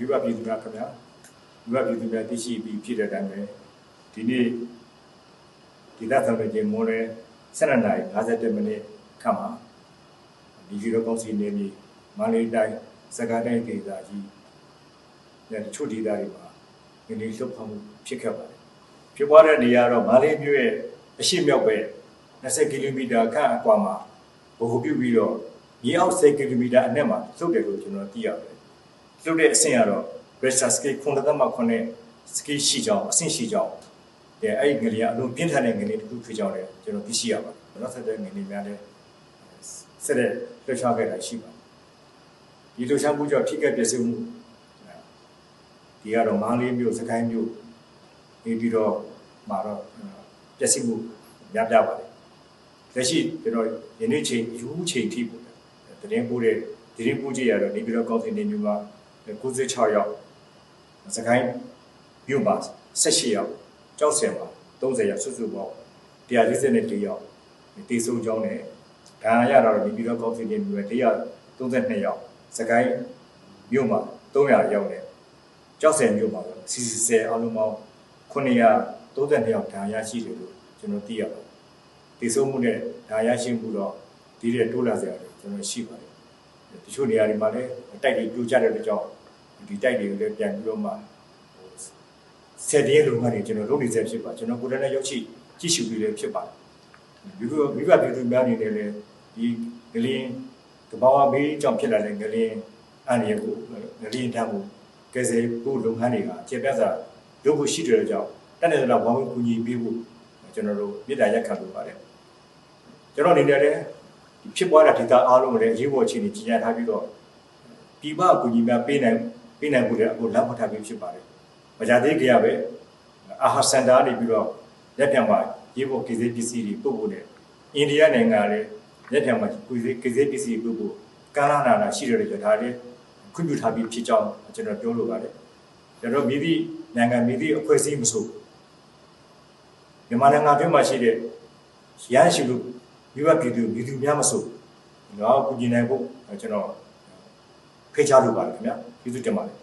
မိဘပြည်သူများခင်ဗျာမိဘပြည်သူများသိရှိပြီးဖြစ်တဲ့အတိုင်းပဲဒီနေ့ဒီသက်ဆောင်တဲ့မွန်းလဲ12 နာရီ 57 မိနစ်ခန့်မှာဒီယူရိုကောင်စီနေပြီးမန္တလေးတိုင်းစကိုင်းတိုင်းဒေသကြီးနဲ့တချို့ဒေသတွေမှာဒီနေ့လှုပ်ဖော်မှုဖြစ်ခဲ့ပါတယ်ဖြစ်ပွားတဲ့နေရာတော့မန္တလေးမြို့ရဲ့အရှိမြောက်ပဲ20 ကီလိုမီတာခန့်အကွာမှာဗဟိုပြုပြီးတော့မြေအောက်10 ကီလိုမီတာအနက်မှာလှုပ်တယ်လို့ကျွန်တော်သိရတယ်လှုပ်တဲ့အဆင့်ကတော့ Richter scale 9.9 scale ရှိကြောင်းအဆင့်ရှိကြောင်းအဲ့ဒီငလျင်အလုံးပြင်းထန်တဲ့ငလျင်တစ်ခုဖြစ်ကြောင်းလည်းကျွန်တော်သိရှိရပါတယ်နောက်ဆက်တွဲငလျင်များလည်းဆက်လက်လှုပ်ရှားခဲ့တာရှိပါတယ်ဒီလှုပ်ရှားမှုကြောင့်ဖြစ်ခဲ့ပျက်စီးမှုဒီကတော့မန္တလေးမြို့စကိုင်းမြို့နေပြီးတော့မှာတော့ပျက်စီးမှုများပြားပါတယ်လက်ရှိကျွန်တော်ယနေ့ချိန်ယူချိန်ထိပေါ့သတင်းပို့တဲ့သတင်းပို့ကြရတော့နေပြီးတော့ကောက်တင်နေမျိုးက96ယောက်စကိုင်းမြို့မှာ18ယောက်ကြောက်စင်မှာ30ယောက်စုစုပေါင်း141ယောက်တေဆုံးကြောင်းနဲ့ဒါရတော့နေပြီးတော့ကောက်တင်နေမျိုး132ယောက်စကိုင်းမြို့မှာ300ယောက်နဲ့ကြောက်စင်မြို့မှာ40အလုံးပေါင်း932ယောက်ဒါရရှိတယ်လို့ကျွန်တော်သိရပါတယ်တေဆုံးမှုနဲ့ဒါရရှိမှုတော့ဒီတဲ့တိုးလာစရာကျွန်တော်ရှိပါတယ်တချို့နေရာတွေမှာလည်းတိုက်တွေပြိုကျတဲ့အတွက်ကြောင့်ဒီတိုက်တွေကိုလည်းပြန်ပြီးတော့မှဆက်တဲ့လုံငန်းတွေကျွန်တော်လုပ်နေစေဖြစ်ပါကျွန်တော်ကိုယ်တိုင်လည်းရောက်ရှိကြည့်ရှုပြီးလည်းဖြစ်ပါတယ်မိဘပြည်သူများအနေနဲ့လည်းဒီငလင်းတဘာဝဘေးကြောင့်ဖြစ်လာတဲ့ငလင်းအန္တရာယ်ကိုငလင်းတန်းကိုကယ်ဆယ်ဖို့လုပ်ငန်းတွေကကျေပြတ်စွာလုပ်ဖို့ရှိတဲ့ကြောင့်တက်တဲ့လောက်ဝမ်းကူညီပေးဖို့ကျွန်တော်တို့မြစ်တာရက်ခံလုပ်ပါတယ်ကျွန်တော်အနေနဲ့လည်းဖြစ်ပွားတဲ့ဒေသအားလုံးကိုလည်းရေးပေါ်အခြေအနေကြီးညာထားပြီးတော့ပြည်ပအကူအညီများပေးနိုင်ဖို့လည်းအခုလမ်းဖော်ထားပြီးဖြစ်ပါတယ်။မကြသေးကြရပဲအာဟာစင်တာနေပြီးတော့လက်ပြန်မှာရေးပေါ်ကိစ္စပစ္စည်းတွေပို့ဖို့နဲ့အိန္ဒိယနိုင်ငံလည်းလက်ပြန်မှာကိစ္စပစ္စည်းပို့ဖို့ကာလနာရှိတယ်လို့ဒါလည်းခွင့်ပြုထားပြီးဖြစ်ကြောင်းကျွန်တော်ပြောလိုပါတယ်။ကျွန်တော်မိသည့်နိုင်ငံမိသည့်အဖွဲ့အစည်းမဆိုမြန်မာနိုင်ငံအတွင်းမှာရှိတဲ့ရဟန်းရှိလို့မိဘပြည်သူများမဆိုတော့ကုညီနိုင်ဖို့ကျွန်တော်ဖိတ်ကြားလိုပါတယ်ခင်ဗျာကျေးဇူးတင်ပါတယ်